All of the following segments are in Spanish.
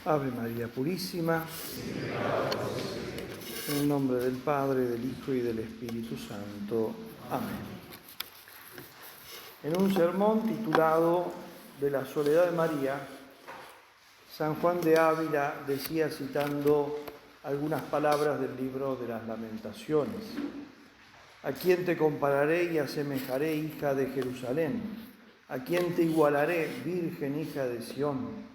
Ave María Purísima, en el nombre del Padre, del Hijo y del Espíritu Santo. Amén. En un sermón titulado De la soledad de María, San Juan de Ávila decía, citando algunas palabras del libro de las Lamentaciones: ¿A quién te compararé y asemejaré, hija de Jerusalén? ¿A quién te igualaré, virgen hija de Sión?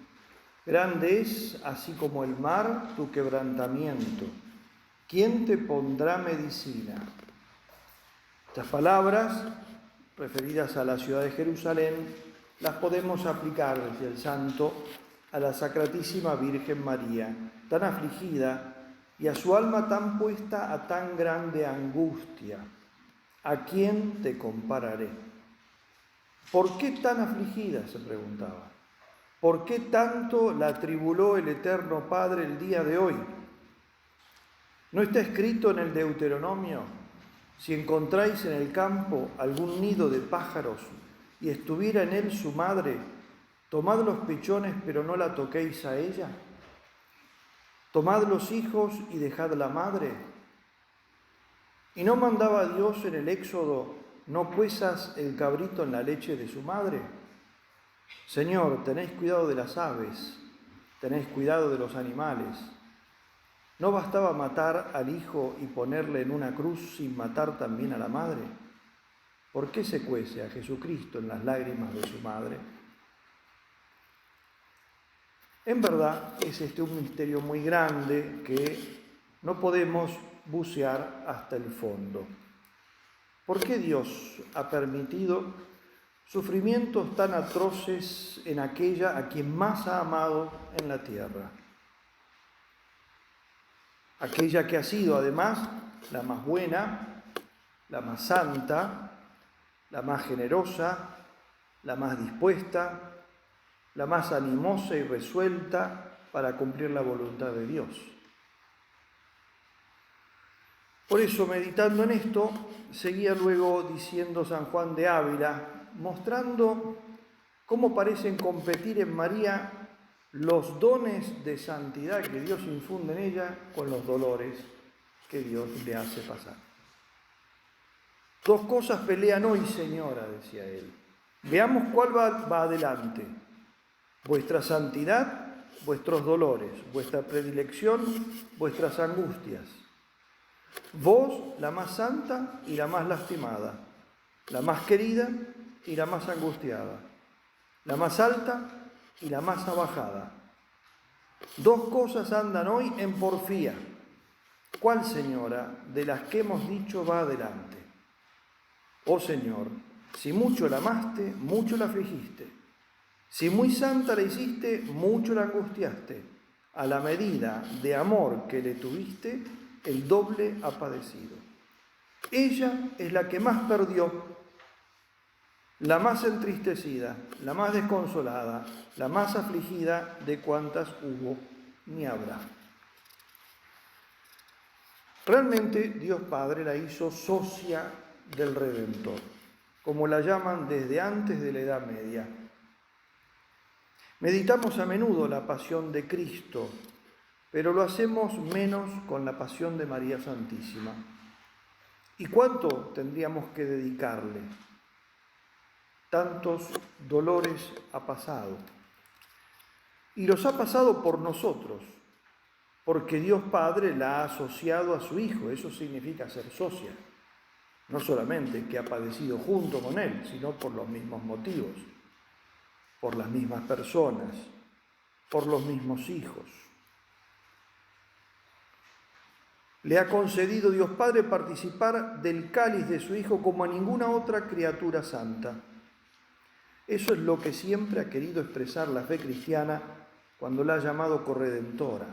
Grande es, así como el mar, tu quebrantamiento. ¿Quién te pondrá medicina? Estas palabras, referidas a la ciudad de Jerusalén, las podemos aplicar desde el santo a la Sacratísima Virgen María, tan afligida y a su alma tan puesta a tan grande angustia. ¿A quién te compararé? ¿Por qué tan afligida?, se preguntaba. ¿Por qué tanto la atribuló el Eterno Padre el día de hoy? ¿No está escrito en el Deuteronomio: si encontráis en el campo algún nido de pájaros y estuviera en él su madre, tomad los pechones, pero no la toquéis a ella? Tomad los hijos y dejad la madre. ¿Y no mandaba Dios en el Éxodo: no cuezas el cabrito en la leche de su madre? Señor, tenéis cuidado de las aves, tenéis cuidado de los animales. ¿No bastaba matar al hijo y ponerle en una cruz sin matar también a la madre? ¿Por qué se cuece a Jesucristo en las lágrimas de su madre? En verdad es un misterio muy grande que no podemos bucear hasta el fondo. ¿Por qué Dios ha permitido sufrimientos tan atroces en aquella a quien más ha amado en la tierra? Aquella que ha sido además la más buena, la más santa, la más generosa, la más dispuesta, la más animosa y resuelta para cumplir la voluntad de Dios. Por eso, meditando en esto, seguía luego diciendo San Juan de Ávila, mostrando cómo parecen competir en María los dones de santidad que Dios infunde en ella con los dolores que Dios le hace pasar. Dos cosas pelean hoy, Señora, decía él. Veamos cuál va adelante: vuestra santidad, vuestros dolores, vuestra predilección, vuestras angustias. Vos, la más santa y la más lastimada, la más querida y la más angustiada, la más alta y la más abajada. Dos cosas andan hoy en porfía. ¿Cuál, Señora, de las que hemos dicho va adelante? Oh Señor, si mucho la amaste, mucho la afligiste. Si muy santa la hiciste, mucho la angustiaste. A la medida de amor que le tuviste, el doble ha padecido. Ella es la que más perdió, la más entristecida, la más desconsolada, la más afligida de cuantas hubo ni habrá. Realmente Dios Padre la hizo socia del Redentor, como la llaman desde antes de la Edad Media. Meditamos a menudo la pasión de Cristo, pero lo hacemos menos con la pasión de María Santísima. ¿Y cuánto tendríamos que dedicarle? Tantos dolores ha pasado. Y los ha pasado por nosotros, porque Dios Padre la ha asociado a su Hijo. Eso significa ser socia. No solamente que ha padecido junto con Él, sino por los mismos motivos, por las mismas personas, por los mismos hijos. Le ha concedido Dios Padre participar del cáliz de su Hijo como a ninguna otra criatura santa. Eso es lo que siempre ha querido expresar la fe cristiana cuando la ha llamado corredentora.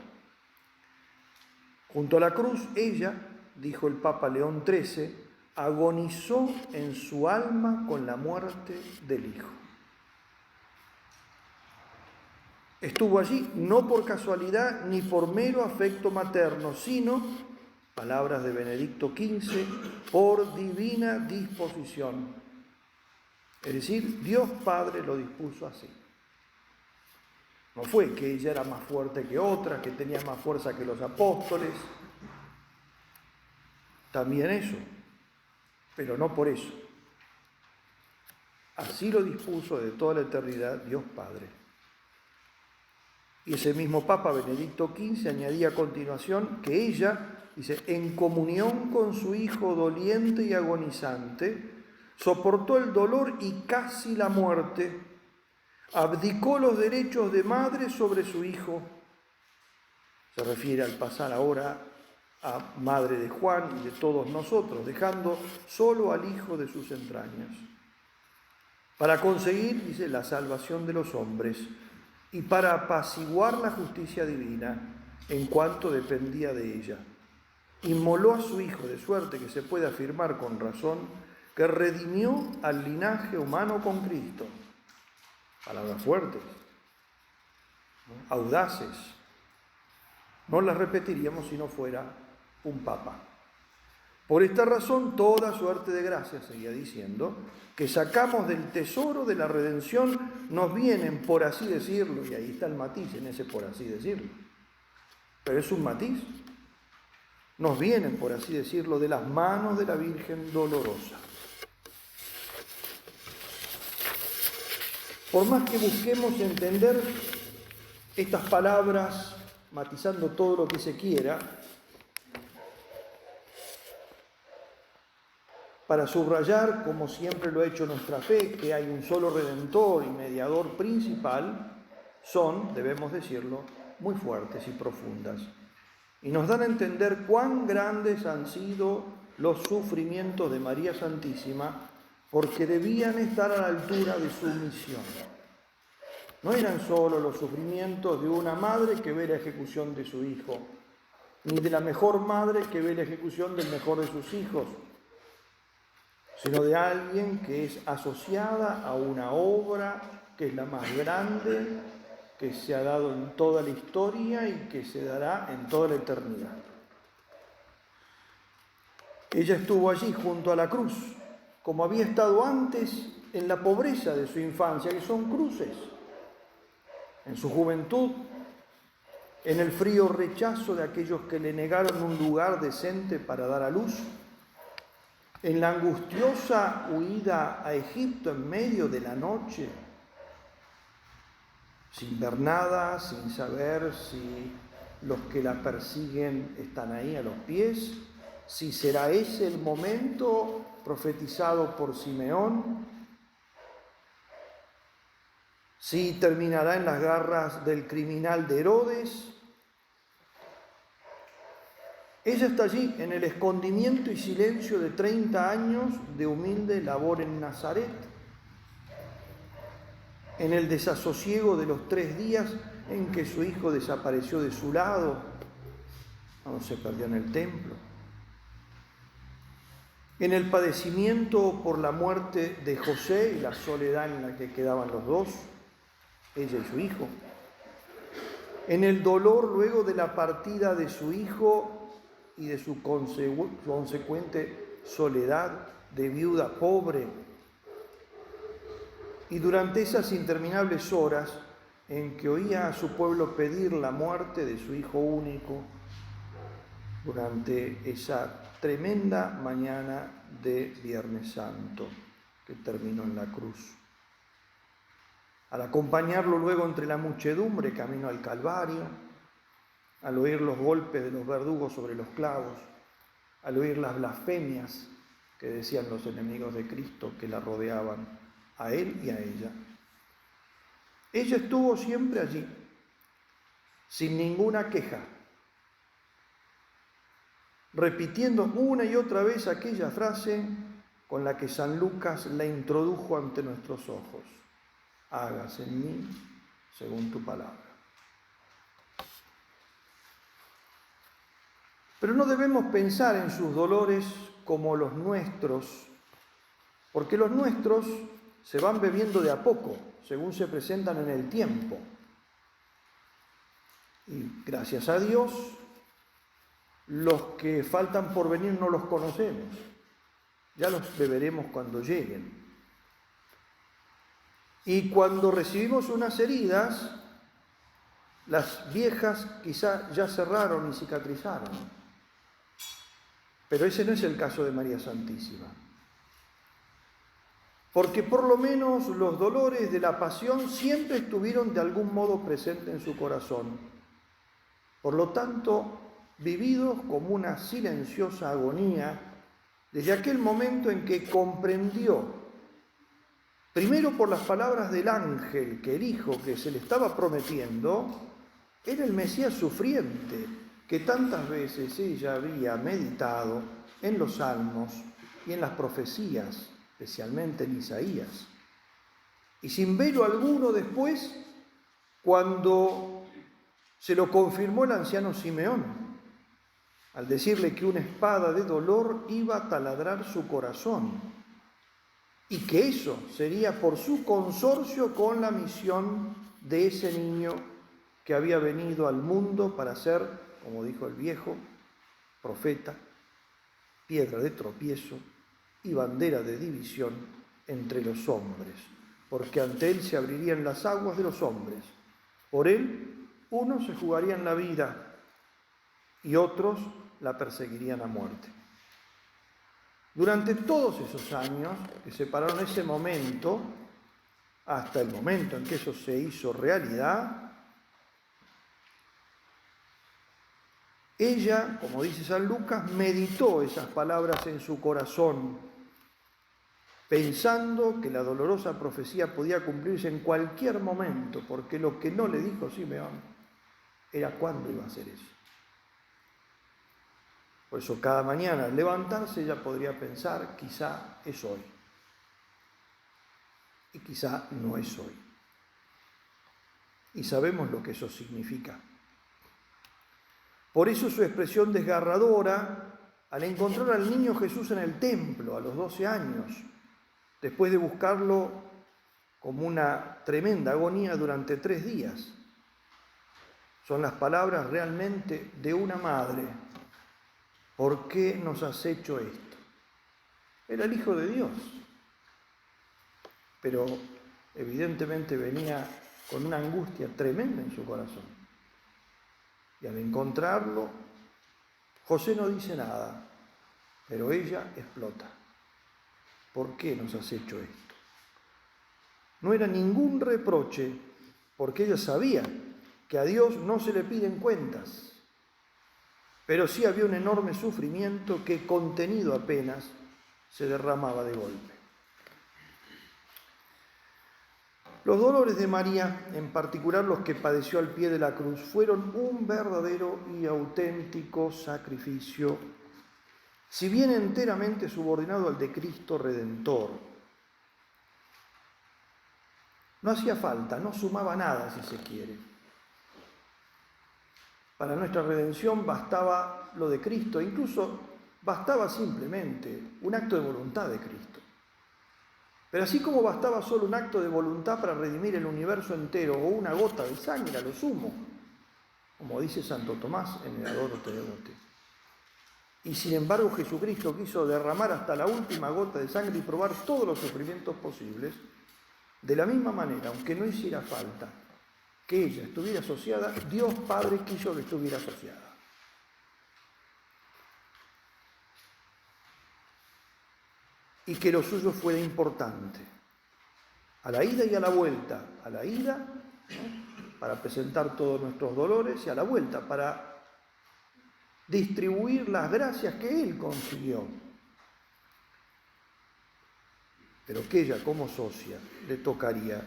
Junto a la cruz, ella, dijo el Papa León XIII, agonizó en su alma con la muerte del Hijo. Estuvo allí no por casualidad ni por mero afecto materno, sino, palabras de Benedicto XV, por divina disposición. Es decir, Dios Padre lo dispuso así. No fue que ella era más fuerte que otras, que tenía más fuerza que los apóstoles. También eso, pero no por eso. Así lo dispuso de toda la eternidad Dios Padre. Y ese mismo Papa Benedicto XV añadía a continuación que ella, dice, en comunión con su Hijo doliente y agonizante, soportó el dolor y casi la muerte, abdicó los derechos de madre sobre su Hijo. Se refiere al pasar ahora a madre de Juan y de todos nosotros, dejando solo al Hijo de sus entrañas, para conseguir, dice, la salvación de los hombres y para apaciguar la justicia divina en cuanto dependía de ella. Inmoló a su Hijo, de suerte que se puede afirmar con razón que redimió al linaje humano con Cristo. Palabras fuertes, ¿no? Audaces. No las repetiríamos si no fuera un papa. Por esta razón, toda suerte de gracias, seguía diciendo, que sacamos del tesoro de la redención, nos vienen, por así decirlo, y ahí está el matiz en ese por así decirlo, pero es un matiz, nos vienen, por así decirlo, de las manos de la Virgen dolorosa. Por más que busquemos entender estas palabras, matizando todo lo que se quiera, para subrayar, como siempre lo ha hecho nuestra fe, que hay un solo Redentor y mediador principal, son, debemos decirlo, muy fuertes y profundas. Y nos dan a entender cuán grandes han sido los sufrimientos de María Santísima, porque debían estar a la altura de su misión. No eran solo los sufrimientos de una madre que ve la ejecución de su hijo, ni de la mejor madre que ve la ejecución del mejor de sus hijos, sino de alguien que es asociada a una obra que es la más grande que se ha dado en toda la historia y que se dará en toda la eternidad. Ella estuvo allí junto a la cruz, como había estado antes en la pobreza de su infancia, que son cruces, en su juventud, en el frío rechazo de aquellos que le negaron un lugar decente para dar a luz, en la angustiosa huida a Egipto en medio de la noche, sin ver nada, sin saber si los que la persiguen están ahí a los pies, si será ese el momento profetizado por Simeón, si terminará en las garras del criminal de Herodes. Ella está allí en el escondimiento y silencio de 30 años de humilde labor en Nazaret, en el desasosiego de los 3 días en que su hijo desapareció de su lado, cuando se perdió en el templo, en el padecimiento por la muerte de José y la soledad en la que quedaban los dos, ella y su hijo, en el dolor luego de la partida de su hijo y de su consecuente soledad de viuda pobre, y durante esas interminables horas en que oía a su pueblo pedir la muerte de su hijo único, durante esa tremenda mañana de Viernes Santo que terminó en la cruz. Al acompañarlo luego entre la muchedumbre camino al Calvario, al oír los golpes de los verdugos sobre los clavos, al oír las blasfemias que decían los enemigos de Cristo que la rodeaban, a él y a ella. Ella estuvo siempre allí, sin ninguna queja, repitiendo una y otra vez aquella frase con la que San Lucas la introdujo ante nuestros ojos: hágase en mí según tu palabra. Pero no debemos pensar en sus dolores como los nuestros, porque los nuestros se van bebiendo de a poco, según se presentan en el tiempo. Y gracias a Dios, los que faltan por venir no los conocemos. Ya los beberemos cuando lleguen. Y cuando recibimos unas heridas, Las viejas quizá ya cerraron y cicatrizaron, pero ese no es el caso de María Santísima. Porque por lo menos los dolores de la pasión siempre estuvieron de algún modo presentes en su corazón. Por lo tanto, vividos como una silenciosa agonía, desde aquel momento en que comprendió, primero por las palabras del ángel, que el hijo que se le estaba prometiendo era el Mesías sufriente, que tantas veces ella había meditado en los salmos y en las profecías, especialmente en Isaías. Y sin velo alguno después, cuando se lo confirmó el anciano Simeón, al decirle que una espada de dolor iba a taladrar su corazón y que eso sería por su consorcio con la misión de ese niño que había venido al mundo para ser, como dijo el viejo, profeta, piedra de tropiezo y bandera de división entre los hombres, porque ante él se abrirían las aguas de los hombres. Por él, unos se jugarían la vida y otros la perseguirían a muerte. Durante todos esos años que separaron ese momento, hasta el momento en que eso se hizo realidad, ella, como dice San Lucas, meditó esas palabras en su corazón, pensando que la dolorosa profecía podía cumplirse en cualquier momento, porque lo que no le dijo Simeón era cuándo iba a ser eso. Por eso cada mañana al levantarse ella podría pensar, quizá es hoy, y quizá no es hoy. Y sabemos lo que eso significa. Por eso su expresión desgarradora al encontrar al niño Jesús en el templo a los 12 años, después de buscarlo como una tremenda agonía durante 3 días. Son las palabras realmente de una madre. ¿Por qué nos has hecho esto? Era el Hijo de Dios, pero evidentemente venía con una angustia tremenda en su corazón. Y al encontrarlo, José no dice nada, pero ella explota. ¿Por qué nos has hecho esto? No era ningún reproche, porque ella sabía que a Dios no se le piden cuentas, pero sí había un enorme sufrimiento que, contenido apenas, se derramaba de golpe. Los dolores de María, en particular los que padeció al pie de la cruz, fueron un verdadero y auténtico sacrificio, si bien enteramente subordinado al de Cristo Redentor. No hacía falta, no sumaba nada, si se quiere. Para nuestra redención bastaba lo de Cristo, incluso bastaba simplemente un acto de voluntad de Cristo. Pero así como bastaba solo un acto de voluntad para redimir el universo entero o una gota de sangre a lo sumo, como dice Santo Tomás en el Adoro Te Devote. Y sin embargo Jesucristo quiso derramar hasta la última gota de sangre y probar todos los sufrimientos posibles. De la misma manera, aunque no hiciera falta que ella estuviera asociada, Dios Padre quiso que estuviera asociada. Y que lo suyo fuera importante. A la ida y a la vuelta. A la ida, ¿no?, para presentar todos nuestros dolores, y a la vuelta para distribuir las gracias que Él consiguió. Pero que ella, como socia, le tocaría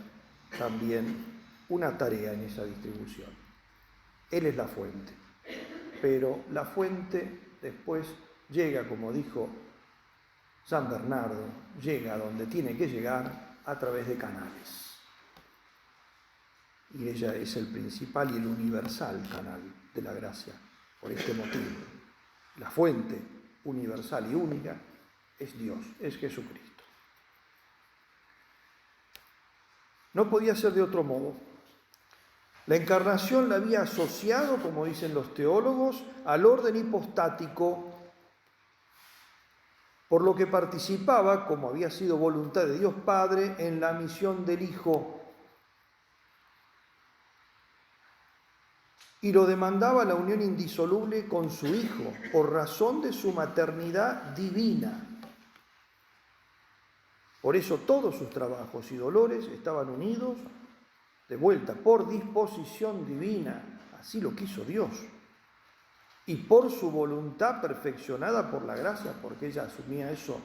también una tarea en esa distribución. Él es la fuente, pero la fuente después llega, como dijo San Bernardo, llega a donde tiene que llegar a través de canales. Y ella es el principal y el universal canal de la gracia, por este motivo. La fuente universal y única es Dios, es Jesucristo. No podía ser de otro modo. La encarnación la había asociado, como dicen los teólogos, al orden hipostático, por lo que participaba, como había sido voluntad de Dios Padre, en la misión del Hijo. y lo demandaba la unión indisoluble con su Hijo, por razón de su maternidad divina. Por eso todos sus trabajos y dolores estaban unidos de vuelta por disposición divina, así lo quiso Dios, y por su voluntad perfeccionada por la gracia, porque ella asumía eso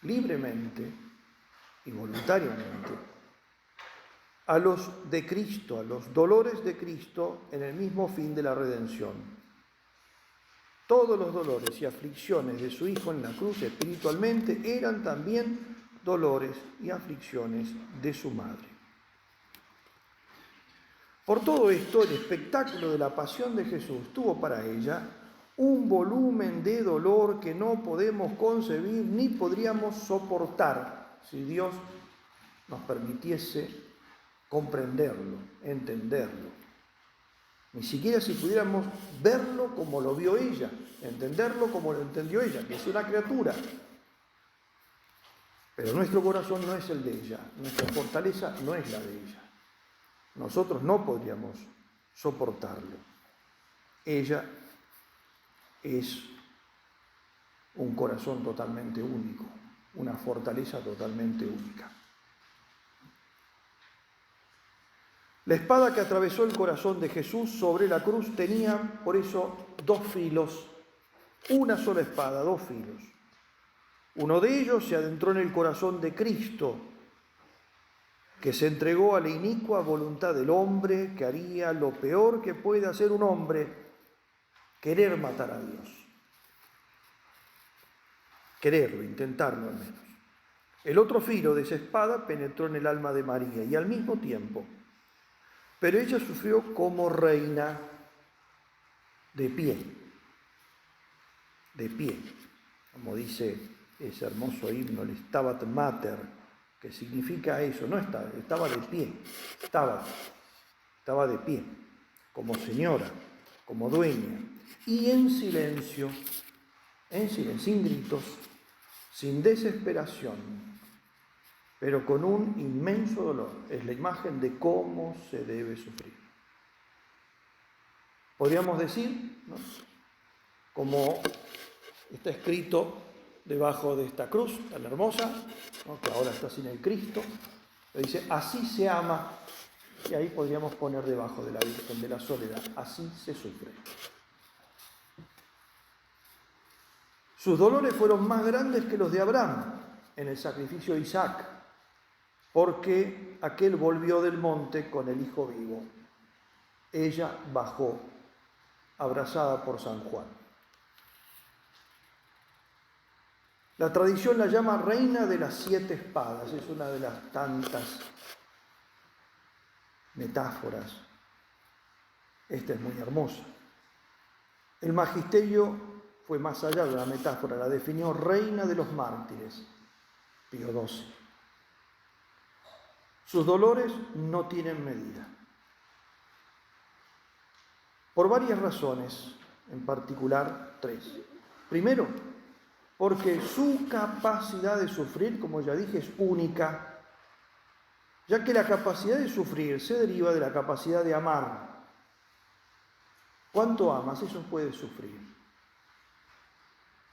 libremente y voluntariamente, a los de Cristo, a los dolores de Cristo en el mismo fin de la redención. Todos los dolores y aflicciones de su Hijo en la cruz espiritualmente eran también dolores y aflicciones de su madre. Por todo esto, el espectáculo de la pasión de Jesús tuvo para ella un volumen de dolor que no podemos concebir ni podríamos soportar si Dios nos permitiese comprenderlo, entenderlo. Ni siquiera si pudiéramos verlo como lo vio ella, entenderlo como lo entendió ella, que es una criatura. Pero nuestro corazón no es el de ella, nuestra fortaleza no es la de ella. Nosotros no podríamos soportarlo. Ella es un corazón totalmente único, una fortaleza totalmente única. La espada que atravesó el corazón de Jesús sobre la cruz tenía, por eso, dos filos, una sola espada, dos filos. Uno de ellos se adentró en el corazón de Cristo, que se entregó a la inicua voluntad del hombre, que haría lo peor que puede hacer un hombre, querer matar a Dios. Quererlo, intentarlo al menos. El otro filo de esa espada penetró en el alma de María y al mismo tiempo, pero ella sufrió como reina de pie, como dice ese hermoso himno, el Stabat Mater, que significa eso, no estaba de pie, estaba de pie, como señora, como dueña, y en silencio, sin gritos, sin desesperación, pero con un inmenso dolor. Es la imagen de cómo se debe sufrir. Podríamos decir, ¿no?, como está escrito debajo de esta cruz tan hermosa, ¿no?, que ahora está sin el Cristo, dice, así se ama, y ahí podríamos poner debajo de la Virgen de la Soledad, así se sufre. Sus dolores fueron más grandes que los de Abraham en el sacrificio de Isaac, porque aquel volvió del monte con el hijo vivo. Ella bajó, abrazada por San Juan. La tradición la llama reina de las 7 espadas, es una de las tantas metáforas. Esta es muy hermosa. El magisterio fue más allá de la metáfora, la definió reina de los mártires, Pío XII. Sus dolores no tienen medida. Por varias razones, en particular 3. Primero, porque su capacidad de sufrir, como ya dije, es única, ya que la capacidad de sufrir se deriva de la capacidad de amar. ¿Cuánto amas? Eso puede sufrir.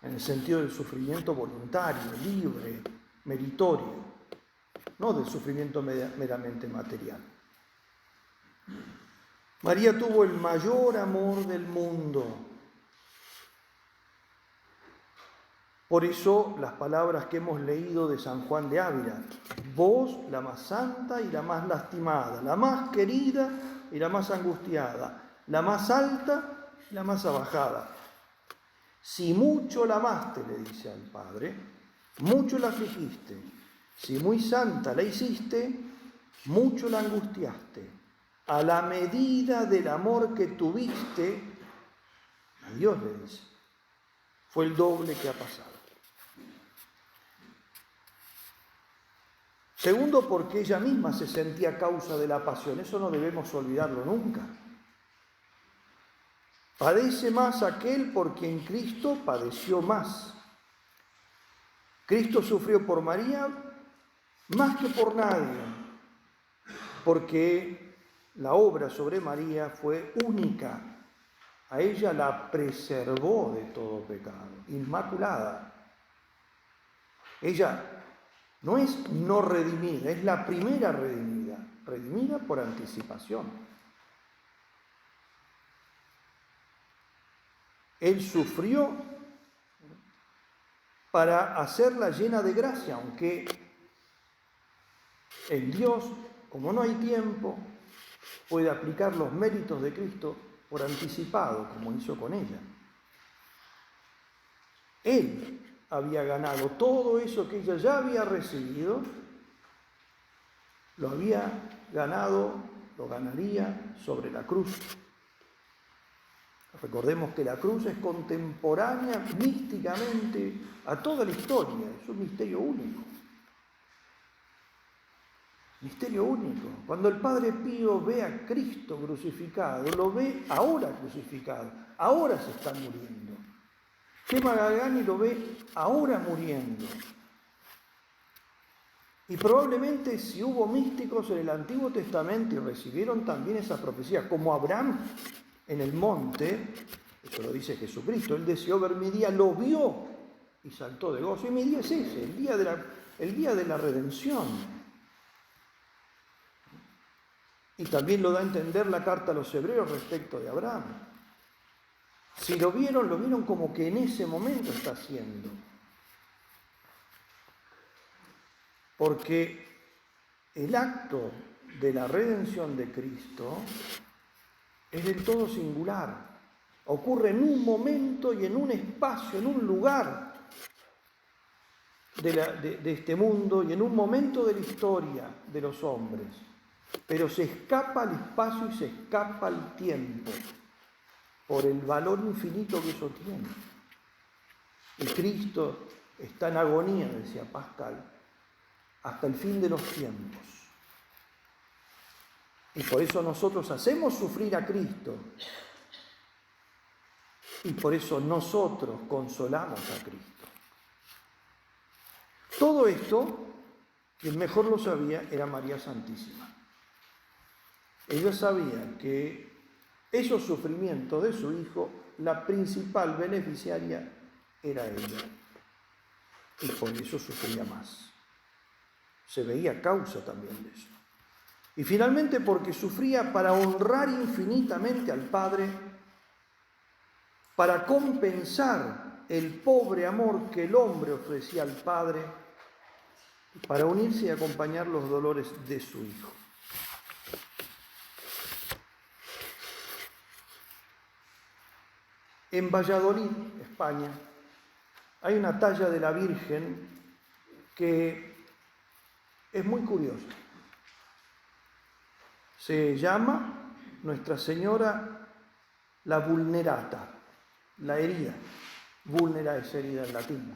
En el sentido del sufrimiento voluntario, libre, meritorio, no del sufrimiento meramente material. María tuvo el mayor amor del mundo. Por eso las palabras que hemos leído de San Juan de Ávila: vos, la más santa y la más lastimada, la más querida y la más angustiada, la más alta y la más abajada. Si mucho la amaste, le dice al Padre, mucho la afligiste. Si muy santa la hiciste, mucho la angustiaste. A la medida del amor que tuviste, a Dios le dice, fue el doble que ha pasado. Segundo, porque ella misma se sentía causa de la pasión. Eso no debemos olvidarlo nunca. Padece más aquel por quien Cristo padeció más. Cristo sufrió por María más que por nadie, porque la obra sobre María fue única. A ella la preservó de todo pecado, inmaculada. Ella no es no redimida, es la primera redimida por anticipación. Él sufrió para hacerla llena de gracia, aunque en Dios, como no hay tiempo, puede aplicar los méritos de Cristo por anticipado, como hizo con ella. Él había ganado todo eso que ella ya había recibido, lo había ganado, lo ganaría sobre la cruz. Recordemos que la cruz es contemporánea místicamente a toda la historia, es un misterio único. Misterio único. Cuando el Padre Pío ve a Cristo crucificado, lo ve ahora crucificado, ahora se está muriendo. Gemma Galgani lo ve ahora muriendo. Y probablemente si hubo místicos en el Antiguo Testamento y recibieron también esas profecías, como Abraham en el monte, eso lo dice Jesucristo, él deseó ver mi día, lo vio y saltó de gozo. Y mi día es ese, el día de la redención. Y también lo da a entender la carta a los hebreos respecto de Abraham. Si lo vieron como que en ese momento está haciendo. Porque el acto de la redención de Cristo es del todo singular. Ocurre en un momento y en un espacio, en un lugar de este mundo y en un momento de la historia de los hombres. Pero se escapa al espacio y se escapa al tiempo por el valor infinito que eso tiene. Y Cristo está en agonía, decía Pascal, hasta el fin de los tiempos. Y por eso nosotros hacemos sufrir a Cristo. Y por eso nosotros consolamos a Cristo. Todo esto, quien mejor lo sabía, era María Santísima. Ella sabía que esos sufrimientos de su hijo, la principal beneficiaria era ella. Y por eso sufría más. Se veía causa también de eso. Y finalmente porque sufría para honrar infinitamente al Padre, para compensar el pobre amor que el hombre ofrecía al Padre, para unirse y acompañar los dolores de su hijo. En Valladolid, España, hay una talla de la Virgen que es muy curiosa. Se llama Nuestra Señora la Vulnerata, la herida. Vulnera es herida en latín,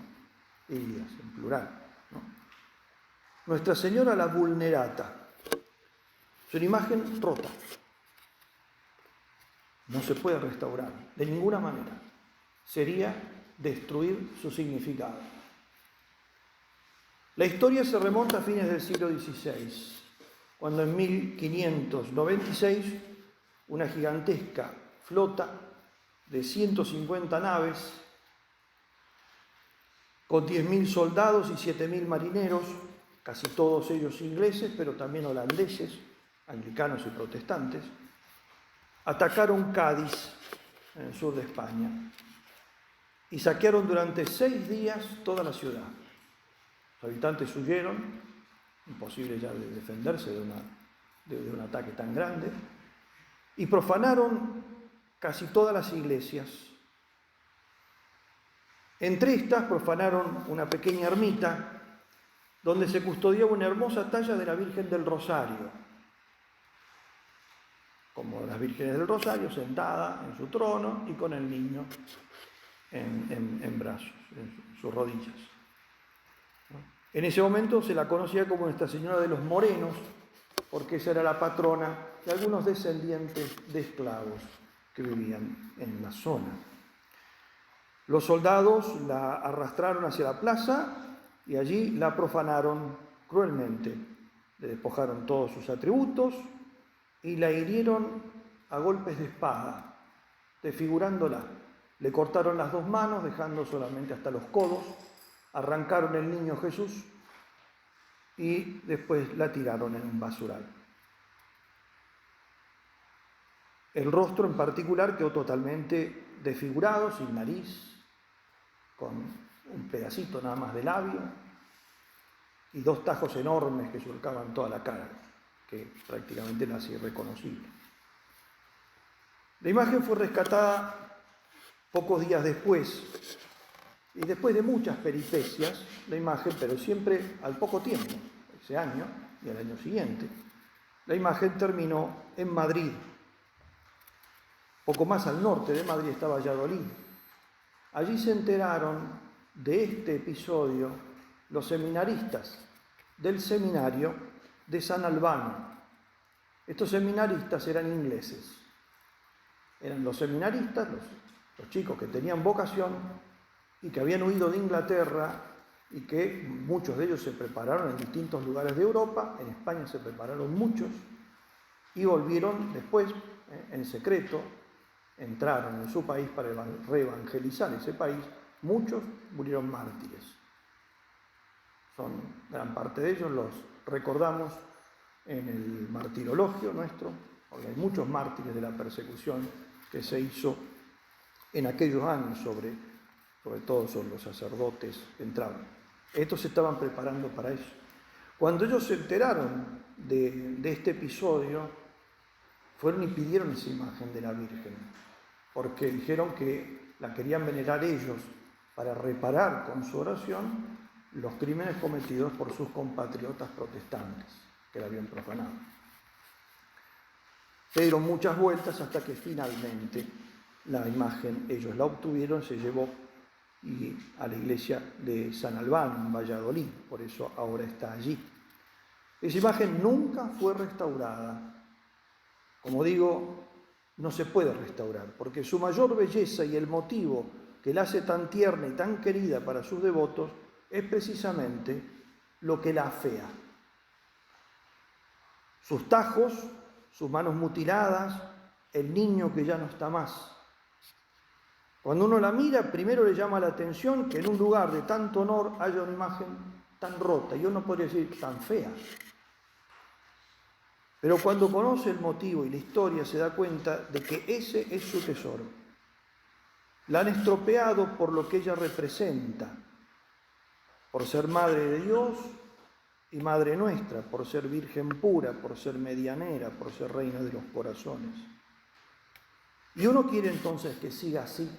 heridas en plural, ¿no? Nuestra Señora la Vulnerata. Es una imagen rota. No se puede restaurar de ninguna manera. Sería destruir su significado. La historia se remonta a fines del siglo XVI, cuando en 1596 una gigantesca flota de 150 naves, con 10.000 soldados y 7.000 marineros, casi todos ellos ingleses, pero también holandeses, anglicanos y protestantes, atacaron Cádiz, en el sur de España, y saquearon durante 6 días toda la ciudad. Los habitantes huyeron, imposible ya de defenderse de un ataque tan grande, y profanaron casi todas las iglesias. Entre estas profanaron una pequeña ermita donde se custodiaba una hermosa talla de la Virgen del Rosario, como las vírgenes del Rosario, sentada en su trono y con el niño en brazos, en sus rodillas. En ese momento se la conocía como Nuestra Señora de los Morenos, porque esa era la patrona de algunos descendientes de esclavos que vivían en la zona. Los soldados la arrastraron hacia la plaza y allí la profanaron cruelmente. Le despojaron todos sus atributos, y la hirieron a golpes de espada, desfigurándola. Le cortaron las 2 manos, dejando solamente hasta los codos, arrancaron el niño Jesús y después la tiraron en un basural. El rostro en particular quedó totalmente desfigurado, sin nariz, con un pedacito nada más de labio y 2 tajos enormes que surcaban toda la cara, que prácticamente era así irreconocible. La imagen fue rescatada pocos días después, y después de muchas peripecias, la imagen, pero siempre al poco tiempo, ese año y al año siguiente, la imagen terminó en Madrid. Poco más al norte de Madrid está Valladolid. Allí se enteraron de este episodio los seminaristas del seminario de San Albano. Estos seminaristas eran ingleses. Eran los seminaristas, los chicos que tenían vocación y que habían huido de Inglaterra y que muchos de ellos se prepararon en distintos lugares de Europa. En España se prepararon muchos y volvieron después en secreto. Entraron en su país para reevangelizar ese país. Muchos murieron mártires. Gran parte de ellos los recordamos en el martirologio nuestro, porque hay muchos mártires de la persecución que se hizo en aquellos años, sobre todo sobre los sacerdotes que entraban. Estos se estaban preparando para eso. Cuando ellos se enteraron de este episodio, fueron y pidieron esa imagen de la Virgen, porque dijeron que la querían venerar ellos para reparar con su oración los crímenes cometidos por sus compatriotas protestantes que la habían profanado. Se dieron muchas vueltas hasta que finalmente la imagen ellos la obtuvieron, se llevó a la iglesia de San Albano en Valladolid, por eso ahora está allí. Esa imagen nunca fue restaurada. Como digo, no se puede restaurar, porque su mayor belleza y el motivo que la hace tan tierna y tan querida para sus devotos es precisamente lo que la afea. Sus tajos, sus manos mutiladas, el niño que ya no está más. Cuando uno la mira, primero le llama la atención que en un lugar de tanto honor haya una imagen tan rota, y uno podría decir tan fea. Pero cuando conoce el motivo y la historia se da cuenta de que ese es su tesoro. La han estropeado por lo que ella representa, por ser Madre de Dios y Madre nuestra, por ser Virgen pura, por ser medianera, por ser Reina de los corazones. Y uno quiere entonces que siga así,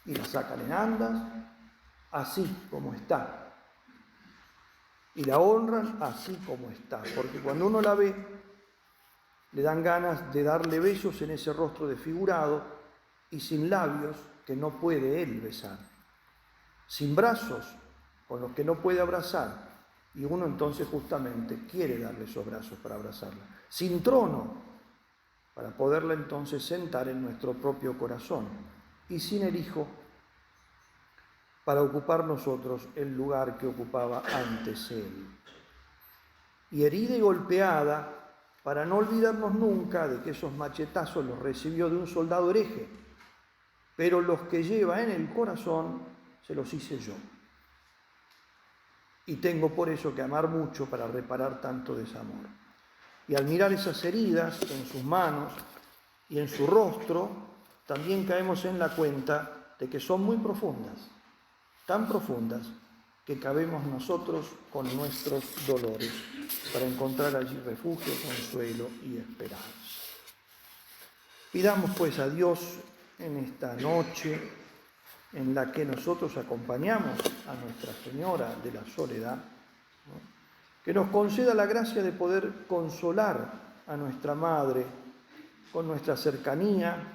y la sacan en andas, así como está. Y la honran así como está, porque cuando uno la ve, le dan ganas de darle besos en ese rostro desfigurado y sin labios que no puede él besar, sin brazos con los que no puede abrazar, y uno entonces justamente quiere darle esos brazos para abrazarla, sin trono para poderla entonces sentar en nuestro propio corazón, y sin el Hijo para ocupar nosotros el lugar que ocupaba antes Él. Y herida y golpeada, para no olvidarnos nunca de que esos machetazos los recibió de un soldado hereje, pero los que lleva en el corazón se los hice yo. Y tengo por eso que amar mucho para reparar tanto desamor. Y al mirar esas heridas en sus manos y en su rostro, también caemos en la cuenta de que son muy profundas, tan profundas que cabemos nosotros con nuestros dolores para encontrar allí refugio, consuelo y esperanza. Pidamos pues a Dios en esta noche en la que nosotros acompañamos a Nuestra Señora de la Soledad, ¿no?, que nos conceda la gracia de poder consolar a nuestra Madre con nuestra cercanía,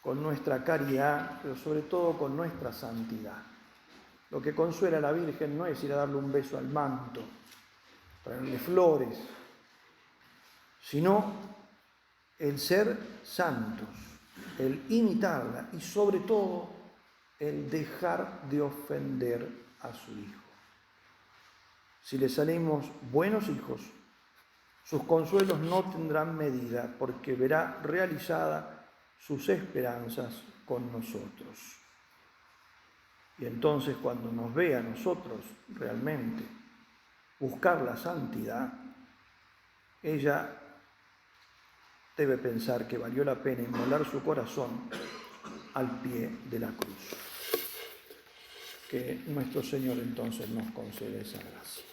con nuestra caridad, pero sobre todo con nuestra santidad. Lo que consuela a la Virgen no es ir a darle un beso al manto, traerle flores, sino el ser santos, el imitarla y sobre todo el dejar de ofender a su Hijo. Si le salimos buenos hijos, Sus consuelos no tendrán medida, porque verá realizada sus esperanzas con nosotros. Y entonces, cuando nos ve a nosotros realmente buscar la santidad, ella debe pensar que valió la pena inmolar su corazón al pie de la cruz. Que nuestro Señor entonces nos conceda esa gracia.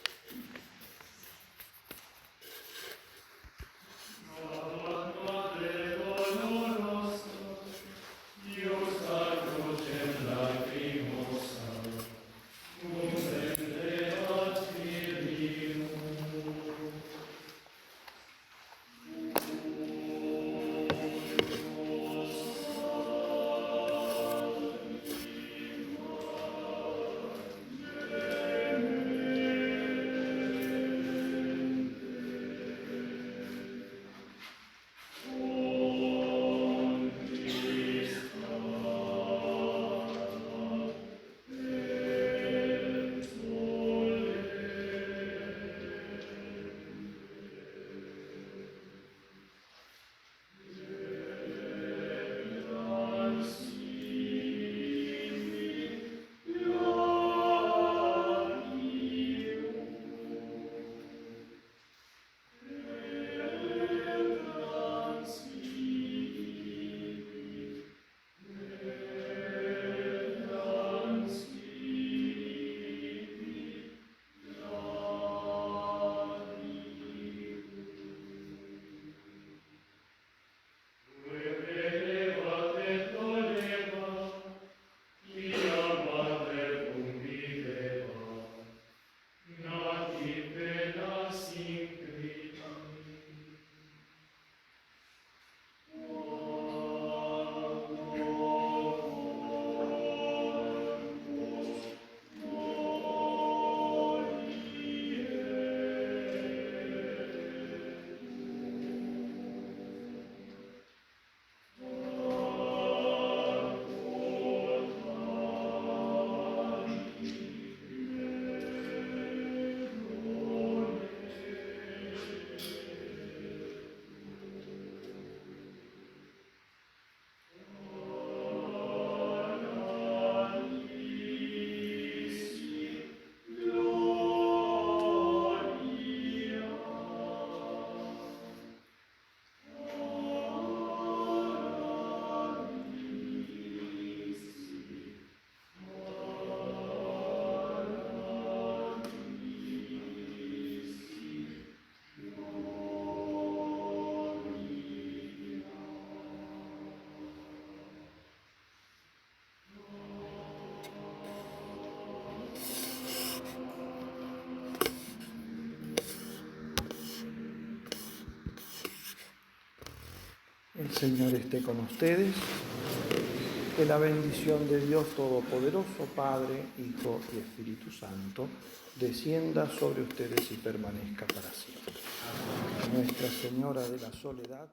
El Señor esté con ustedes. Que la bendición de Dios Todopoderoso, Padre, Hijo y Espíritu Santo, descienda sobre ustedes y permanezca para siempre. Nuestra Señora de la Soledad.